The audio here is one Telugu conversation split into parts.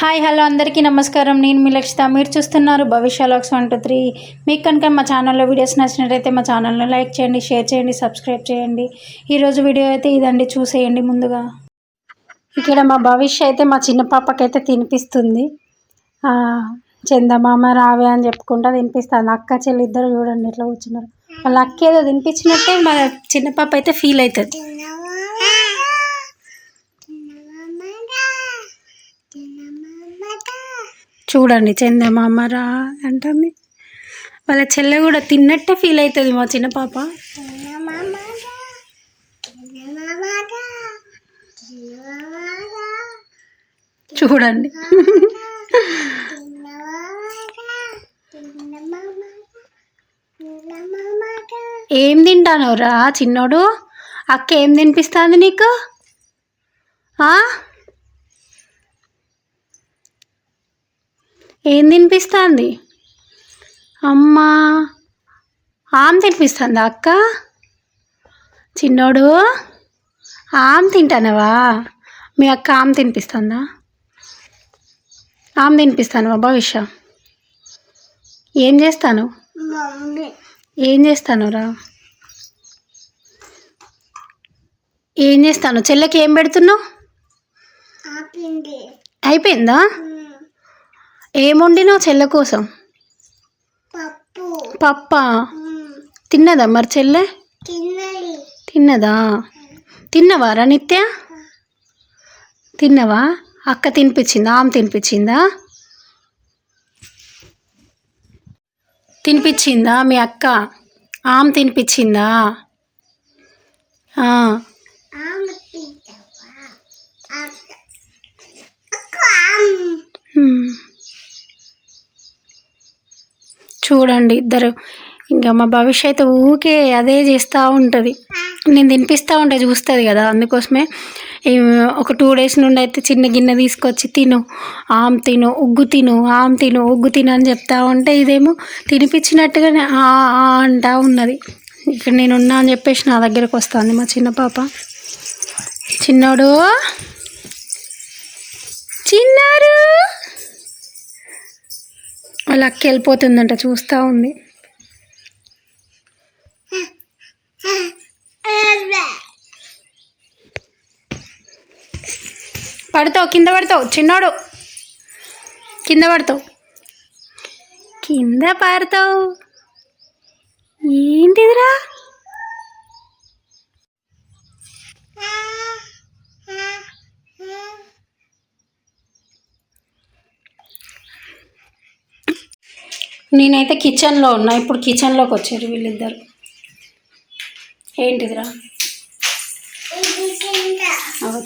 హాయ్ హలో అందరికీ నమస్కారం. నేను మీ లక్షిత. మీరు చూస్తున్నారు భవిష్య వ్లాగ్స్ 1 2 3. మీకు కనుక మా ఛానల్లో వీడియోస్ నచ్చినట్లయితే మా ఛానల్ని లైక్ చేయండి, షేర్ చేయండి, సబ్స్క్రైబ్ చేయండి. ఈరోజు వీడియో అయితే ఇదండి, చూసేయండి. ముందుగా ఇక్కడ మా భవిష్య అయితే మా చిన్న పాపకైతే తినిపిస్తుంది. చందమామ రావే అని చెప్పుకుంటా తినిపిస్తుంది. అక్క చెల్లి ఇద్దరు చూడండి ఎట్లా కూర్చున్నారు. వాళ్ళ అక్క ఏదో తినిపించినట్టే మా చిన్న పాప అయితే ఫీల్ అవుతుంది. చూడండి చందమామరా అంటుంది. వాళ్ళ చెల్లె కూడా తిన్నట్టే ఫీల్ అవుతుంది మా చిన్న పాప. చూడండి ఏం తింటానోరా చిన్నోడు? అక్క ఏం తినిపిస్తుంది నీకు? ఏం తినిపిస్తుంది? అమ్మా ఆమె తినిపిస్తుందా అక్క? చిన్నోడు ఆమె తింటానవా? మీ అక్క ఆమె తినిపిస్తుందా? ఆమె తినిపిస్తాను భవిష్య. ఏం చేస్తాను? ఏం చేస్తానురా? ఏం చేస్తాను? చెల్లెకి ఏం పెడుతున్నావు? అయిపోయిందా? ఏం వండినావు చెల్లె కోసం? పప్పా? తిన్నదా మరి చెల్లె? తిన్నదా? తిన్నవారా నిత్య? తిన్నవా? అక్క తినిపించిందా? ఆమె తినిపించిందా? తినిపించిందా మీ అక్క? ఆమె తినిపించిందా? చూడండి ఇద్దరు. ఇంకా మా భవిష్య అయితే ఊకే అదే చేస్తూ ఉంటుంది. నేను తినిపిస్తూ ఉంటే చూస్తుంది కదా, అందుకోసమే ఒక 2 days నుండి అయితే చిన్న గిన్నె తీసుకొచ్చి తిను, ఆమె తిను, ఉగ్గు తిను, ఆమె తిను, ఉగ్గు తిను అని చెప్తా ఉంటే ఇదేమో తినిపించినట్టుగానే అంటా ఉన్నది. ఇక్కడ నేను ఉన్నా అని చెప్పేసి నా దగ్గరకు వస్తుంది మా చిన్న పాప. చిన్నోడు చిన్నారు వాళ్ళ అక్క వెళ్ళిపోతుందంట, చూస్తూ ఉంది. పడతావు, కింద పడతావు చిన్నోడు, కింద పడతావు, కింద పడతావు. ఏంటిదిరా? నేనైతే కిచెన్లో ఉన్నా. ఇప్పుడు కిచెన్లోకి వచ్చారు వీళ్ళిద్దరు. ఏంటిదిరా?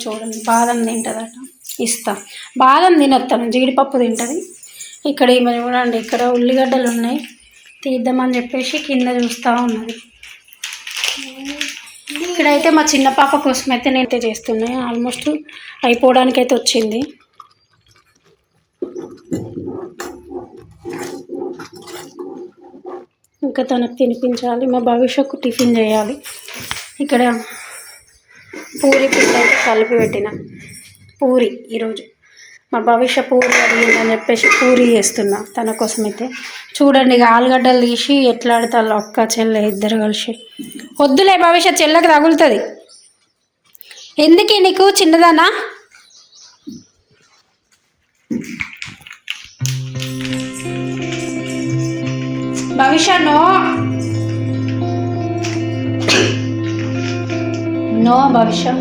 చూడండి బాదం తింటుందట, ఇస్తా. బాదం తినొస్తాను, జీడిపప్పు తింటుంది. ఇక్కడ ఈమె చూడండి, ఇక్కడ ఉల్లిగడ్డలు ఉన్నాయి తీద్దామని చెప్పేసి కింద చూస్తూ ఉన్నది. ఇక్కడైతే మా చిన్న పాప కోసం అయితే నేనైతే చేస్తున్నాయి. ఆల్మోస్ట్ అయిపోవడానికి అయితే వచ్చింది. ఇంకా తనకు తినిపించాలి. మా భవిష్యత్తు టిఫిన్ చేయాలి. ఇక్కడ పూరి పిండి అయితే కలిపి పెట్టిన. పూరి ఈరోజు మా భవిష్య పూరి అడిగిందని చెప్పేసి పూరి చేస్తున్నా తన కోసం అయితే. చూడండి ఇక ఆలుగడ్డలు తీసి ఎట్లా ఆడతారు అక్క చెల్లె ఇద్దరు కలిసి. వద్దులే భవిష్య, చెల్లెకి తగులుతుంది. ఎందుకే నీకు చిన్నదానా? భవిష్య నో నో భవిష్య.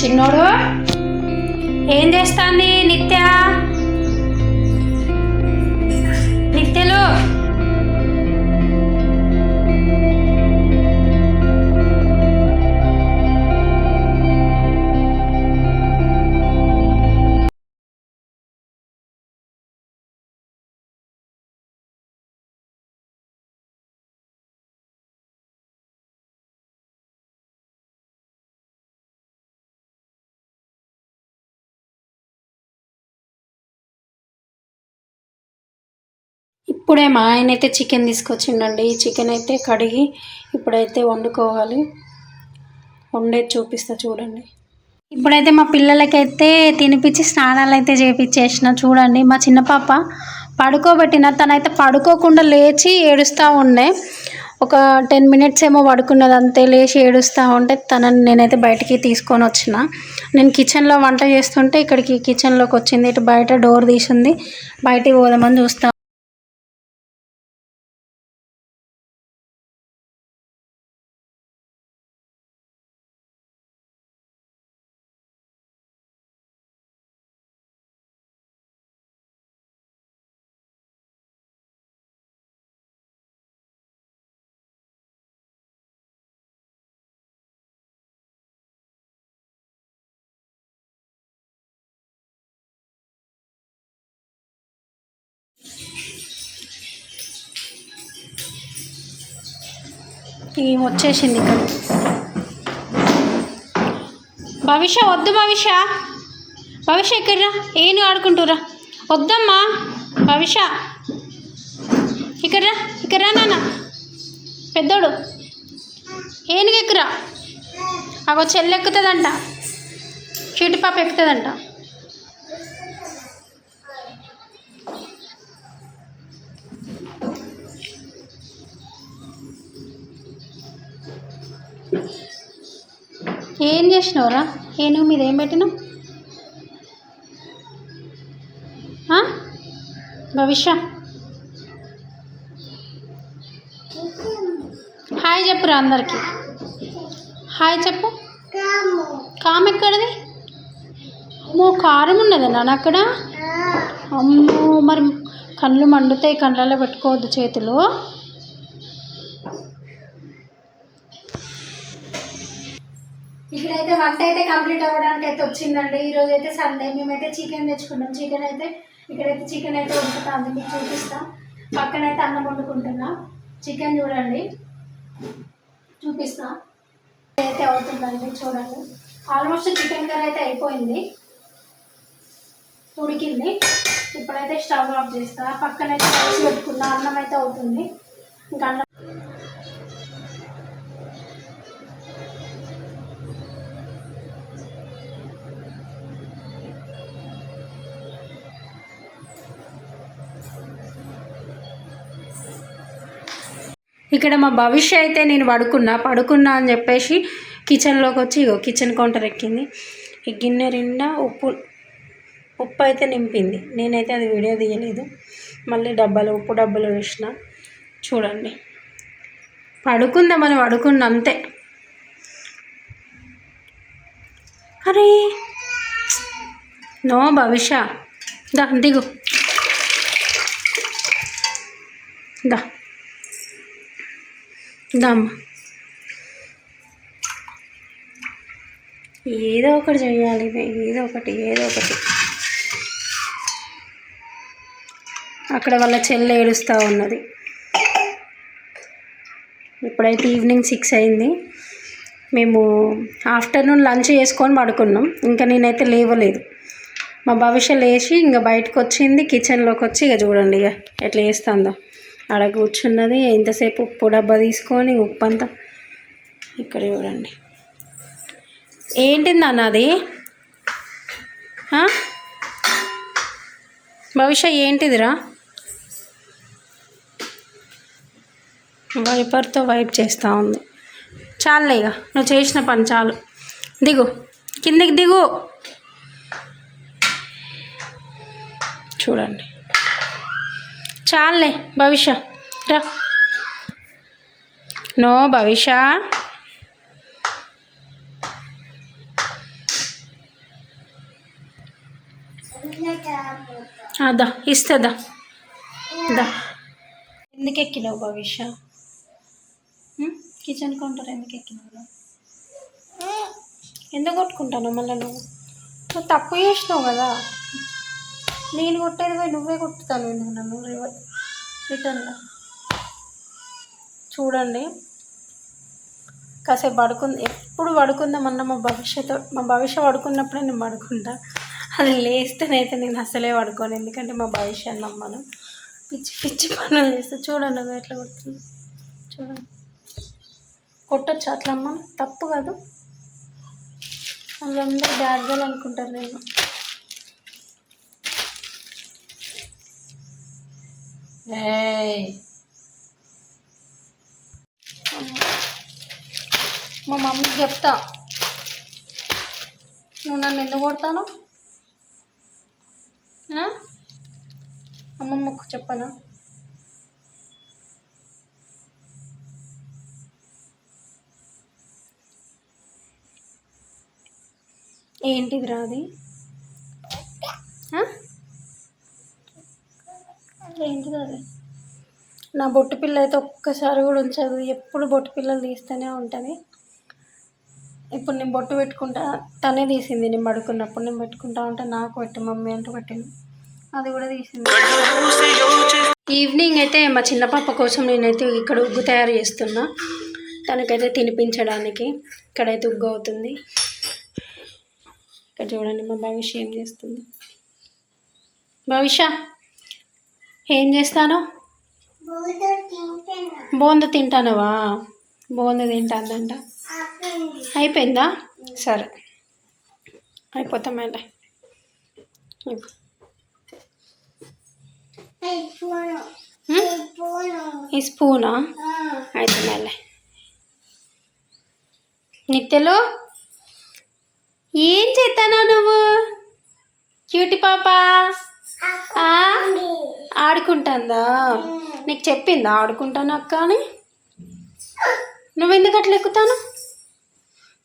చిన్నోడు ఏం చేస్తాంది నిత్య? నిత్యలు ఇప్పుడే మా ఆయన అయితే చికెన్ తీసుకొచ్చిండండి. ఈ చికెన్ అయితే కడిగి ఇప్పుడైతే వండుకోవాలి. వండేది చూపిస్తా చూడండి. ఇప్పుడైతే మా పిల్లలకైతే తినిపించి స్నానాలు అయితే చేయించేసిన. చూడండి మా చిన్న పాప పడుకోబెట్టిన, తనైతే పడుకోకుండా లేచి ఏడుస్తూ ఉండే. ఒక 10 మినిట్స్ ఏమో పడుకున్నది అంతే, లేచి ఏడుస్తూ ఉంటే తనని నేనైతే బయటికి తీసుకొని వచ్చిన. నేను కిచెన్లో వంట చేస్తుంటే ఇక్కడికి కిచెన్లోకి వచ్చింది. ఇటు బయట డోర్ తీసింది, బయటికి పోదామని చూస్తా. వచ్చేసింది ఇక్కడ. భవిష్య వద్దు, భవిష్య ఇక్కడరా, ఏను ఆడుకుంటురా, వద్దమ్మా భవిష్య, ఇక్కడరా నాన్న, పెద్దోడు ఏనుగు ఎక్కురా. అగో చెల్లి ఎక్కుతుందంట, చీటి పాప ఎక్కుతుందంట. ఏం చేసినావురా? ఏనుగు మీద ఏం పెట్టినావు? భవిష్య హాయ్ చెప్పురా అందరికి, హాయ్ చెప్పు. కామ్ ఎక్కడది? అమ్మో కారం ఉన్నది నాన్న అక్కడ. అమ్మో మరి కళ్ళు మండుతాయి, కళ్ళల్లో పెట్టుకోవద్దు చేతులు. ఇక్కడైతే వంట అయితే కంప్లీట్ అవ్వడానికి అయితే వచ్చిందండి. ఈరోజు అయితే సండే, మేమైతే చికెన్ తెచ్చుకున్నాం. చికెన్ అయితే ఇక్కడైతే చికెన్ అయితే వండుతుంది, మీకు చూపిస్తాం. పక్కన అయితే అన్నం వండుకుంటున్నా. చికెన్ చూడండి, చూపిస్తా అయితే అవుతుందండి. చూడండి ఆల్మోస్ట్ చికెన్ కర్రీ అయితే అయిపోయింది, ఉడికింది. ఇప్పుడైతే స్టవ్ ఆఫ్ చేస్తా. పక్కన అయితే రైస్ పెట్టుకున్నా, అన్నం అయితే అవుతుంది. ఇంకా అన్నం ఇక్కడ మా భవిష్య అయితే నేను పడుకున్నా అని చెప్పేసి కిచెన్లోకి వచ్చి ఇగో కిచెన్ కౌంటర్ ఎక్కింది. ఈ గిన్నె నిండా ఉప్పు అయితే నింపింది. నేనైతే అది వీడియో తీయలేదు. మళ్ళీ ఉప్పు డబ్బాలు వేసిన. చూడండి పడుకుందామని పడుకున్నా అంతే. అరే నో భవిష్య, దా దిగు, దమ్మ ఏదో ఒకటి చేయాలి, ఏదో ఒకటి. అక్కడ వాళ్ళ చెల్లె ఏడుస్తూ ఉన్నది. ఇప్పుడైతే ఈవినింగ్ 6 అయింది. మేము ఆఫ్టర్నూన్ లంచ్ చేసుకొని పడుకున్నాం. ఇంకా నేనైతే లేవలేదు. మా భవిష్య లేచి ఇంకా బయటకు వచ్చింది, కిచెన్లోకి వచ్చి ఇక చూడండి ఇక ఎట్లా చేస్తుందో. ఆడ కూర్చున్నది ఎంతసేపు, ఉప్పు డబ్బా తీసుకొని ఉప్పు అంతా. ఇక్కడ చూడండి ఏంటింది అన్నది. భవిష్య ఏంటిదిరా? వైపర్తో వైప్ చేస్తూ ఉంది. చాలులే ఇక నువ్వు చేసిన పని చాలు. దిగు, కిందికి దిగు. చూడండి చాలులే భవిష్య, రా. నో భవిష్య, అదా ఇస్తుందా, దా. ఎందుకు ఎక్కినావు భవిష్య? కిచెన్ కౌంటర్ ఎందుకు ఎక్కినావు? ఎందుకు కొట్టుకుంటాను మళ్ళీ? నువ్వు తప్పు చేసినావు కదా. నేను కొట్టేది పోయి నువ్వే కొట్టుతాను ఎందుకు నన్ను రిటర్న్లో. చూడండి కాసేపు ఎప్పుడు పడుకుందామన్నా మా భవిష్య పడుకున్నప్పుడే నేను పడుకుంటా. అది లేస్తేనైతే నేను అసలే పడుకోను, ఎందుకంటే మా భవిష్య నమ్మను. పిచ్చి పనులు చేస్తే. చూడండి అది ఎట్లా కొడుతుంది. చూడండి కొట్టచ్చు అట్లా అమ్మ, తప్పు కాదు. వాళ్ళందరూ బ్యాడ్ గర్ల్ అనుకుంటారు నేను. మా మమ్మీకి చెప్తా, నువ్వు నన్ను ఎందుకు కొడతాను? అమ్మమ్మకు చెప్పనా? ఏంటిది రాది? ఏంటిది అది? నా బొట్టు పిల్ల అయితే ఒక్కసారి కూడా ఉంచదు, ఎప్పుడు బొట్టు పిల్లలు తీస్తూనే ఉంటుంది. ఇప్పుడు నేను బొట్టు పెట్టుకుంటా, తనే తీసింది. నేను పడుకున్నప్పుడు నేను పెట్టుకుంటా ఉంటే నాకు పెట్టి మమ్మీ అంటూ పెట్టింది, అది కూడా తీసింది. ఈవినింగ్ అయితే మా చిన్న పాప కోసం నేనైతే ఇక్కడ ఉగ్గు తయారు చేస్తున్నా, తనకైతే తినిపించడానికి. ఇక్కడైతే ఉగ్గు అవుతుంది. ఇక్కడ చూడండి మా భవిష్య ఏం చేస్తుంది. భవిష్య ఏం చేస్తాను? బోంద తింటానవా? బోంద తింటానంట. అయిపోయిందా? సరే అయిపోతాం. మళ్ళీ ఈ స్పూనా? అయితే మళ్ళీ నిత్యలో ఏం చేస్తానా నువ్వు? క్యూటి పాప ఆడుకుంటుందా? నీకు చెప్పిందా ఆడుకుంటాను అక్క అని? నువ్వెందుకు అట్లా ఎక్కుతాను?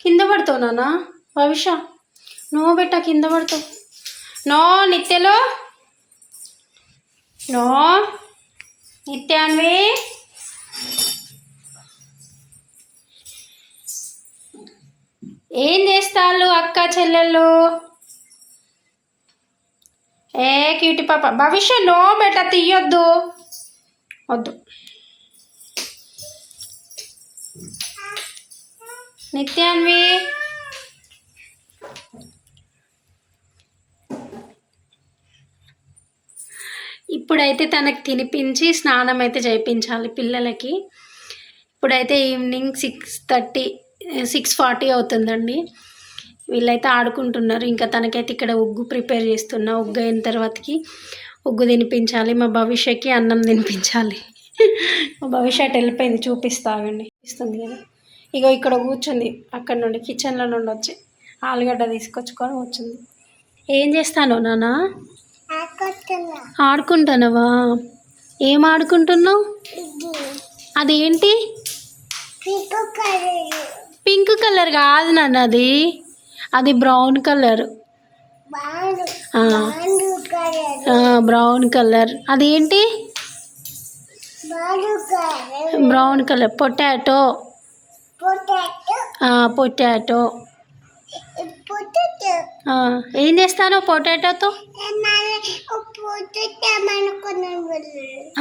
కింద పడుతావు నాన్న. భవిష్య నువ్వు బెట్ట కింద పడతావు. నో నిత్యలో, నో నిత్యాన్వి. ఏం చేస్తాళ్ళు అక్క చెల్లెళ్ళు? ఏ క్యూటి పాప. భవిష్య నో బెట్ట, తీయొద్దు, వద్దు. నిత్యాన్వి ఇప్పుడైతే తనకు తినిపించి స్నానం అయితే చేయించాలి పిల్లలకి. ఇప్పుడైతే ఈవినింగ్ 6:40 అవుతుందండి. వీళ్ళైతే ఆడుకుంటున్నారు. ఇంకా తనకైతే ఇక్కడ ఉగ్గు ప్రిపేర్ చేస్తున్నా. ఉగ్గు అయిన తర్వాతకి ఉగ్గు తినిపించాలి. మా భవిష్యకి అన్నం తినిపించాలి. మా భవిష్య అటు వెళ్ళిపోయింది, చూపిస్తాగండి. ఇస్తుంది కదా. ఇగో ఇక్కడ కూర్చుంది, అక్కడ నుండి కిచెన్లో నుండి వచ్చి ఆలుగడ్డ తీసుకొచ్చుకొని కూర్చుంది. ఏం చేస్తాను నాన్న? ఆడుకుంటున్నావా? ఏం ఆడుకుంటున్నావు? అదేంటి? పింక్ కలర్ కాదు నాన్న, అది బ్రౌన్ కలర్. Brown colour. అదేంటి? Brown colour. పొటాటో. పొటాటో. ఏం చేస్తాను పొటాటోతో?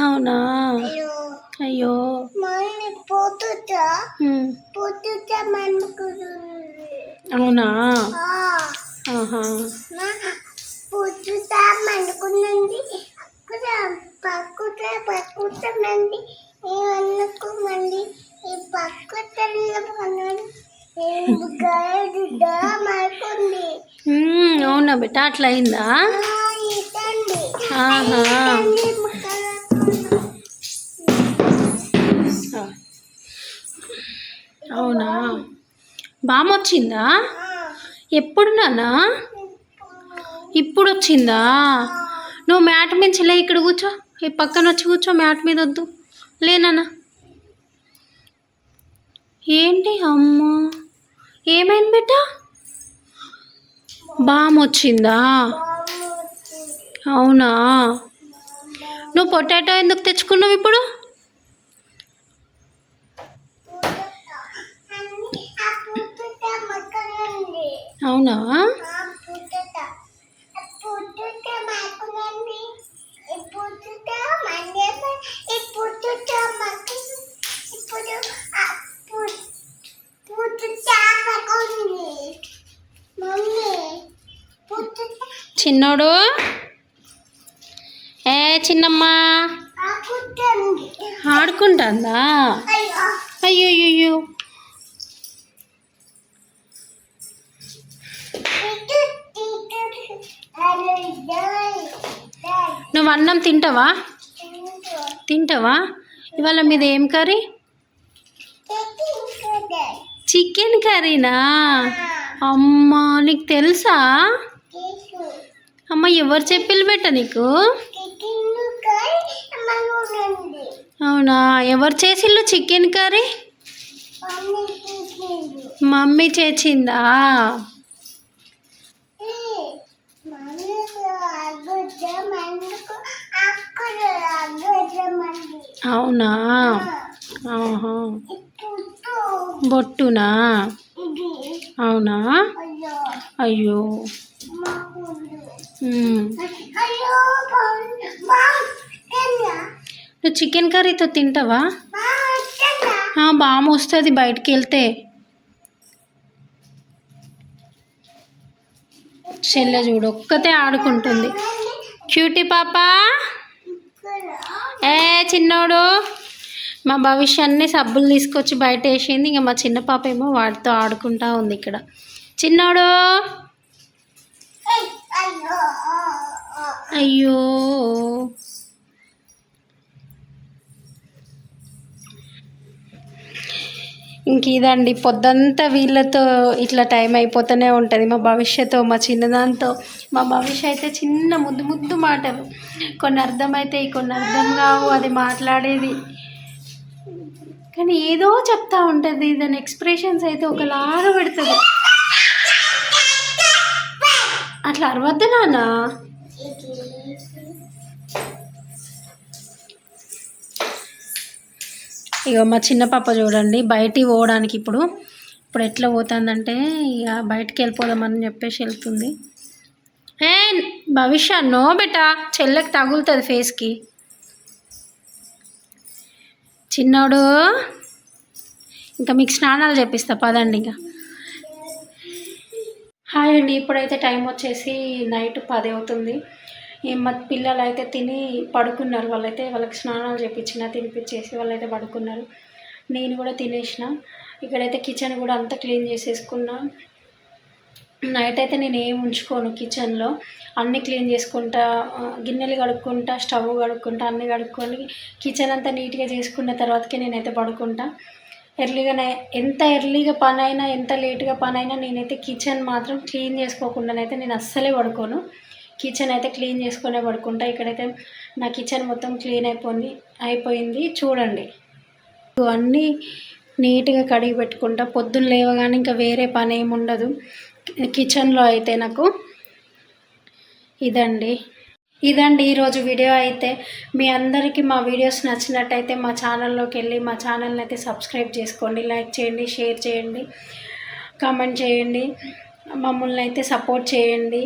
అవునా? అయ్యో. అవునా? అవునా బిడ్డ, అట్లా అయిందా? అవునా? బామ్మ వచ్చిందా? ఎప్పుడు నాన్న? ఇప్పుడు వచ్చిందా? నువ్వు మ్యాట్ మీద లే, ఇక్కడ కూర్చో, ఈ పక్కన వచ్చి కూర్చో. మ్యాట్ మీద వద్దు, లేనా? ఏంటి అమ్మా, ఏమైంది బిడ్డ? బామ్మ వచ్చిందా? అవునా? నువ్వు పొటాటో ఎందుకు తెచ్చుకున్నావు ఇప్పుడు? అవునా? చిన్నోడు, ఏ చిన్నమ్మా ఆడుకుంటుందా? అయ్యో. నువ్వు అన్నం తింటావా? ఇవాళ మీది ఏం కర్రీ? చికెన్ కర్రీనా? అమ్మా, నీకు తెలుసా? అమ్మ, ఎవరు చెప్పిల్లు బెట్ట నీకు? అవునా, ఎవరు చేసిల్లు చికెన్ కర్రీ? మమ్మీ చేసిందా? అవునా, ఆహా, బొట్టునా? అవునా, అయ్యో. నువ్వు చికెన్ కర్రీతో తింటావా? బాగా వస్తుంది బయటికి వెళ్తే. చెల్లె చూడు ఒక్కతే ఆడుకుంటుంది. క్యూటీ పాప. చిన్నోడు మా భవిష్యాన్ని సబ్బులు తీసుకొచ్చి బయట వేసింది. ఇంకా మా చిన్న పాప ఏమో వాటితో ఆడుకుంటా ఉంది ఇక్కడ. చిన్నోడు, అయ్యో. ఇంక ఇదండి, పొద్దంతా వీళ్ళతో ఇట్లా టైం అయిపోతూనే ఉంటుంది. మా భవిష్యత్తు, మా చిన్నదాంతో. మా భవిష్య అయితే చిన్న ముద్దు ముద్దు మాటలు, కొన్ని అర్థమవుతాయి, కొన్ని అర్థం కావు. అది మాట్లాడేది కానీ ఏదో చెప్తా ఉంటుంది. దాని ఎక్స్ప్రెషన్స్ అయితే ఒకలాగా పెడుతుంది. అట్లా అరవద్దు నాన్న. ఇక మా చిన్న పాప చూడండి, బయటికి పోవడానికి ఇప్పుడు ఎట్లా పోతుందంటే, ఇక బయటికి వెళ్ళిపోదామని చెప్పేసి వెళ్తుంది. భవిష్య, నో బెటా, చెల్లెకి తగులుతుంది ఫేస్కి. చిన్నోడు, ఇంకా మీకు స్నానాలు చేపిస్తా పదండి. ఇంకా హాయ్ అండి, ఇప్పుడైతే టైం వచ్చేసి నైట్ 10 అవుతుంది. మా పిల్లలు అయితే తిని పడుకున్నారు. వాళ్ళకి స్నానాలు చేయించిన, తినిపించేసి వాళ్ళైతే పడుకున్నారు. నేను కూడా తినేసిన. ఇక్కడైతే కిచెన్ కూడా అంతా క్లీన్ చేసేసుకున్నా. నైట్ అయితే నేను ఏం ఉంచుకోను కిచెన్లో, అన్నీ క్లీన్ చేసుకుంటా, గిన్నెలు కడుక్కుంటా, స్టవ్ కడుక్కుంటా, అన్నీ కడుక్కొని కిచెన్ అంతా నీట్గా చేసుకున్న తర్వాతకే నేనైతే పడుకుంటా. ఎర్లీగానే, ఎంత ఎర్లీగా పని అయినా, ఎంత లేట్గా పని అయినా, నేనైతే కిచెన్ మాత్రం క్లీన్ చేసుకోకుండానైతే నేను అస్సలే పడుకోను. కిచెన్ అయితే క్లీన్ చేసుకునే పడుకుంటా. ఇక్కడైతే నా కిచెన్ మొత్తం క్లీన్ అయిపోయింది చూడండి. అన్నీ నీట్గా కడిగి పెట్టుకుంటా. పొద్దున్న లేవగానే ఇంకా వేరే పని ఏమి ఉండదు కిచెన్లో అయితే నాకు. ఇదండి ఈరోజు వీడియో అయితే. మీ అందరికీ మా వీడియోస్ నచ్చినట్టయితే మా ఛానల్లోకి వెళ్ళి మా ఛానల్ని అయితే సబ్స్క్రైబ్ చేసుకోండి, లైక్ చేయండి, షేర్ చేయండి, కామెంట్ చేయండి, మమ్మల్ని అయితే సపోర్ట్ చేయండి.